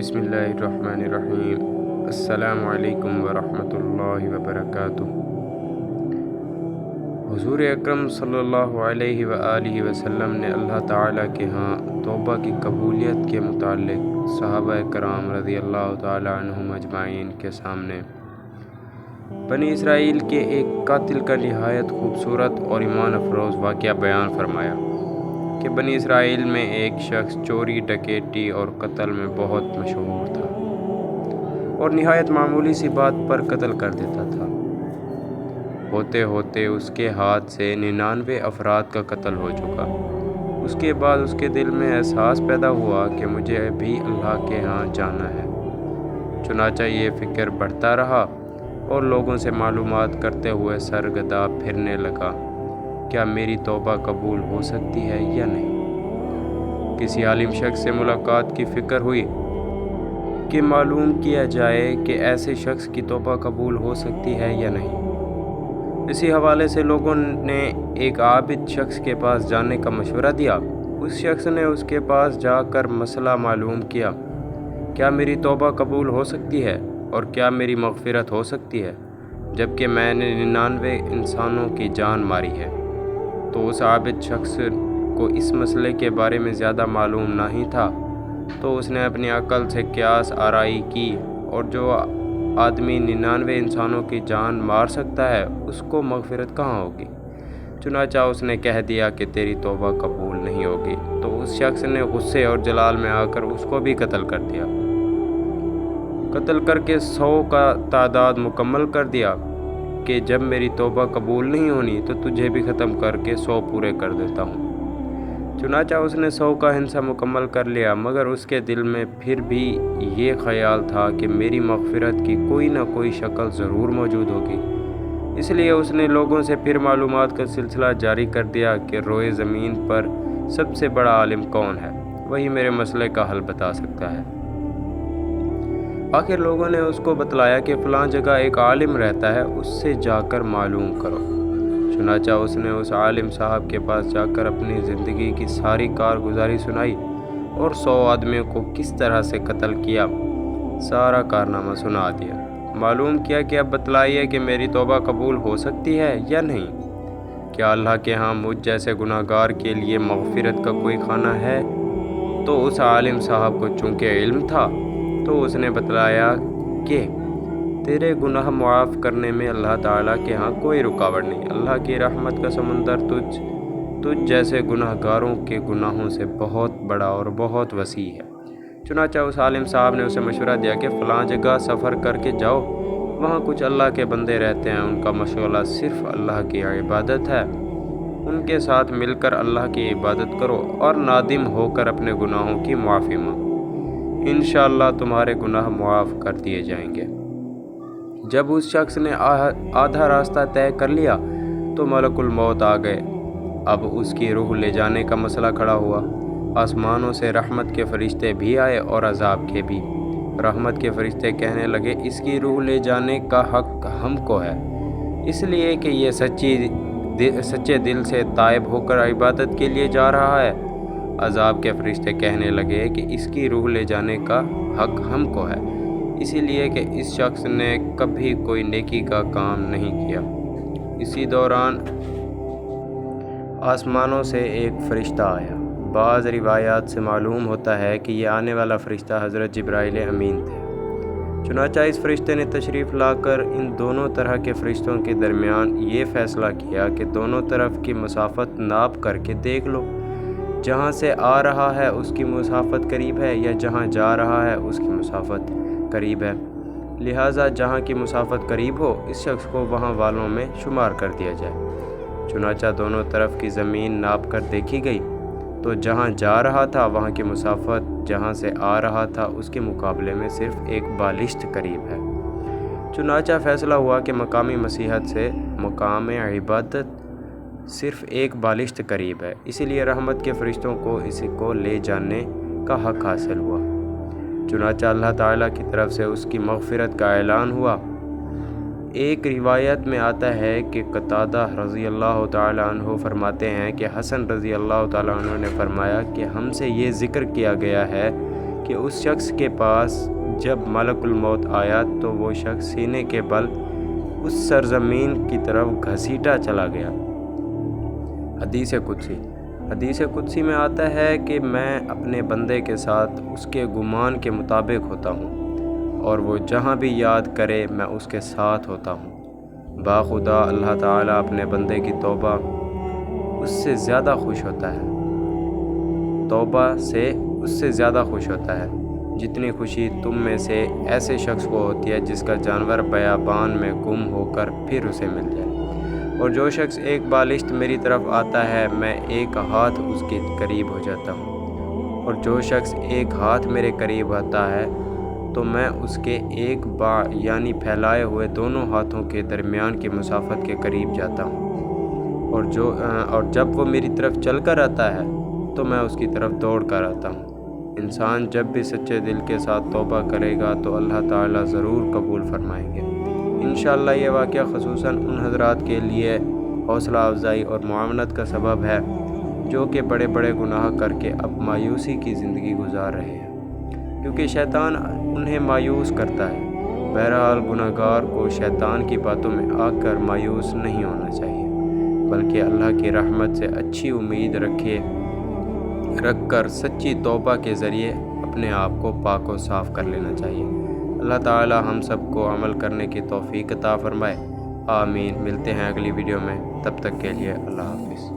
بسم اللہ الرحمن الرحیم۔ السلام علیکم ورحمۃ اللہ وبرکاتہ۔ حضور اکرم صلی اللہ علیہ وآلہ وسلم نے اللہ تعالیٰ کے ہاں توبہ کی قبولیت کے متعلق صحابہ کرام رضی اللہ تعالیٰ عنہم اجمعین کے سامنے بنی اسرائیل کے ایک قاتل کا نہایت خوبصورت اور ایمان افروز واقعہ بیان فرمایا کہ بنی اسرائیل میں ایک شخص چوری، ڈکیتی اور قتل میں بہت مشہور تھا اور نہایت معمولی سی بات پر قتل کر دیتا تھا۔ ہوتے ہوتے اس کے ہاتھ سے 99 افراد کا قتل ہو چکا۔ اس کے بعد اس کے دل میں احساس پیدا ہوا کہ مجھے بھی اللہ کے ہاں جانا ہے۔ چنانچہ یہ فکر بڑھتا رہا اور لوگوں سے معلومات کرتے ہوئے سرگرداں پھرنے لگا، کیا میری توبہ قبول ہو سکتی ہے یا نہیں؟ کسی عالم شخص سے ملاقات کی فکر ہوئی کہ معلوم کیا جائے کہ ایسے شخص کی توبہ قبول ہو سکتی ہے یا نہیں۔ اسی حوالے سے لوگوں نے ایک عابد شخص کے پاس جانے کا مشورہ دیا۔ اس شخص نے اس کے پاس جا کر مسئلہ معلوم کیا، کیا میری توبہ قبول ہو سکتی ہے اور کیا میری مغفرت ہو سکتی ہے جبکہ میں نے 99 انسانوں کی جان ماری ہے؟ تو اس عابد شخص کو اس مسئلے کے بارے میں زیادہ معلوم نہیں تھا، تو اس نے اپنی عقل سے قیاس آرائی کی، اور جو آدمی 99 انسانوں کی جان مار سکتا ہے اس کو مغفرت کہاں ہوگی؟ چنانچہ اس نے کہہ دیا کہ تیری توبہ قبول نہیں ہوگی۔ تو اس شخص نے غصے اور جلال میں آ کر اس کو بھی قتل کر دیا۔ قتل کر کے 100 کا تعداد مکمل کر دیا کہ جب میری توبہ قبول نہیں ہونی تو تجھے بھی ختم کر کے 100 پورے کر دیتا ہوں۔ چنانچہ اس نے 100 کا حصہ مکمل کر لیا، مگر اس کے دل میں پھر بھی یہ خیال تھا کہ میری مغفرت کی کوئی نہ کوئی شکل ضرور موجود ہوگی۔ اس لیے اس نے لوگوں سے پھر معلومات کا سلسلہ جاری کر دیا کہ روئے زمین پر سب سے بڑا عالم کون ہے، وہی میرے مسئلے کا حل بتا سکتا ہے۔ آخر لوگوں نے اس کو بتلایا کہ فلاں جگہ ایک عالم رہتا ہے، اس سے جا کر معلوم کرو۔ چنانچہ اس نے اس عالم صاحب کے پاس جا کر اپنی زندگی کی ساری کارگزاری سنائی اور 100 آدمیوں کو کس طرح سے قتل کیا، سارا کارنامہ سنا دیا۔ معلوم کیا کہ اب بتلائیے کہ میری توبہ قبول ہو سکتی ہے یا نہیں؟ کیا اللہ کے ہاں مجھ جیسے گناہ گار کے لیے مغفرت کا کوئی خانہ ہے؟ تو اس عالم صاحب کو چونکہ علم تھا تو اس نے بتلایا کہ تیرے گناہ معاف کرنے میں اللہ تعالیٰ کے ہاں کوئی رکاوٹ نہیں۔ اللہ کی رحمت کا سمندر تجھ جیسے گناہ گاروں کے گناہوں سے بہت بڑا اور بہت وسیع ہے۔ چنانچہ اس عالم صاحب نے اسے مشورہ دیا کہ فلاں جگہ سفر کر کے جاؤ، وہاں کچھ اللہ کے بندے رہتے ہیں، ان کا مشغلہ صرف اللہ کی عبادت ہے، ان کے ساتھ مل کر اللہ کی عبادت کرو اور نادم ہو کر اپنے گناہوں کی معافی مانگو، انشاءاللہ تمہارے گناہ معاف کر دیے جائیں گے۔ جب اس شخص نے آدھا راستہ طے کر لیا تو ملک الموت آ گئے۔ اب اس کی روح لے جانے کا مسئلہ کھڑا ہوا۔ آسمانوں سے رحمت کے فرشتے بھی آئے اور عذاب کے بھی۔ رحمت کے فرشتے کہنے لگے، اس کی روح لے جانے کا حق ہم کو ہے، اس لیے کہ یہ سچے دل سے تائب ہو کر عبادت کے لیے جا رہا ہے۔ عذاب کے فرشتے کہنے لگے کہ اس کی روح لے جانے کا حق ہم کو ہے، اسی لیے کہ اس شخص نے کبھی کوئی نیکی کا کام نہیں کیا۔ اسی دوران آسمانوں سے ایک فرشتہ آیا۔ بعض روایات سے معلوم ہوتا ہے کہ یہ آنے والا فرشتہ حضرت جبرائیل امین تھے۔ چنانچہ اس فرشتے نے تشریف لا کر ان دونوں طرح کے فرشتوں کے درمیان یہ فیصلہ کیا کہ دونوں طرف کی مسافت ناپ کر کے دیکھ لو، جہاں سے آ رہا ہے اس کی مسافت قریب ہے یا جہاں جا رہا ہے اس کی مسافت قریب ہے، لہٰذا جہاں کی مسافت قریب ہو اس شخص کو وہاں والوں میں شمار کر دیا جائے۔ چنانچہ دونوں طرف کی زمین ناپ کر دیکھی گئی تو جہاں جا رہا تھا وہاں کی مسافت جہاں سے آ رہا تھا اس کے مقابلے میں صرف ایک بالشت قریب ہے۔ چنانچہ فیصلہ ہوا کہ مقامی مسیحت سے مقام عبادت صرف ایک بالشت قریب ہے، اسی لیے رحمت کے فرشتوں کو اس کو لے جانے کا حق حاصل ہوا۔ چنانچہ اللہ تعالیٰ کی طرف سے اس کی مغفرت کا اعلان ہوا۔ ایک روایت میں آتا ہے کہ قتادہ رضی اللہ تعالیٰ عنہ فرماتے ہیں کہ حسن رضی اللہ تعالیٰ عنہ نے فرمایا کہ ہم سے یہ ذکر کیا گیا ہے کہ اس شخص کے پاس جب ملک الموت آیا تو وہ شخص سینے کے بل اس سرزمین کی طرف گھسیٹا چلا گیا۔ حدیث قدسی میں آتا ہے کہ میں اپنے بندے کے ساتھ اس کے گمان کے مطابق ہوتا ہوں، اور وہ جہاں بھی یاد کرے میں اس کے ساتھ ہوتا ہوں۔ باخدا اللہ تعالیٰ اپنے بندے کی توبہ اس سے زیادہ خوش ہوتا ہے جتنی خوشی تم میں سے ایسے شخص کو ہوتی ہے جس کا جانور بیابان میں گم ہو کر پھر اسے مل جائے۔ اور جو شخص ایک بالشت میری طرف آتا ہے میں ایک ہاتھ اس کے قریب ہو جاتا ہوں، اور جو شخص ایک ہاتھ میرے قریب آتا ہے تو میں اس کے ایک باں یعنی پھیلائے ہوئے دونوں ہاتھوں کے درمیان کی مسافت کے قریب جاتا ہوں، اور جب وہ میری طرف چل کر آتا ہے تو میں اس کی طرف دوڑ کر آتا ہوں۔ انسان جب بھی سچے دل کے ساتھ توبہ کرے گا تو اللہ تعالیٰ ضرور قبول فرمائیں گے۔ انشاءاللہ یہ واقعہ خصوصاً ان حضرات کے لیے حوصلہ افزائی اور معاونت کا سبب ہے جو کہ بڑے بڑے گناہ کر کے اب مایوسی کی زندگی گزار رہے ہیں، کیونکہ شیطان انہیں مایوس کرتا ہے۔ بہرحال گناہگار کو شیطان کی باتوں میں آ کر مایوس نہیں ہونا چاہیے، بلکہ اللہ کی رحمت سے اچھی امید رکھ کر سچی توبہ کے ذریعے اپنے آپ کو پاک و صاف کر لینا چاہیے۔ اللہ تعالی ہم سب کو عمل کرنے کی توفیق عطا فرمائے، آمین۔ ملتے ہیں اگلی ویڈیو میں، تب تک کے لیے اللہ حافظ۔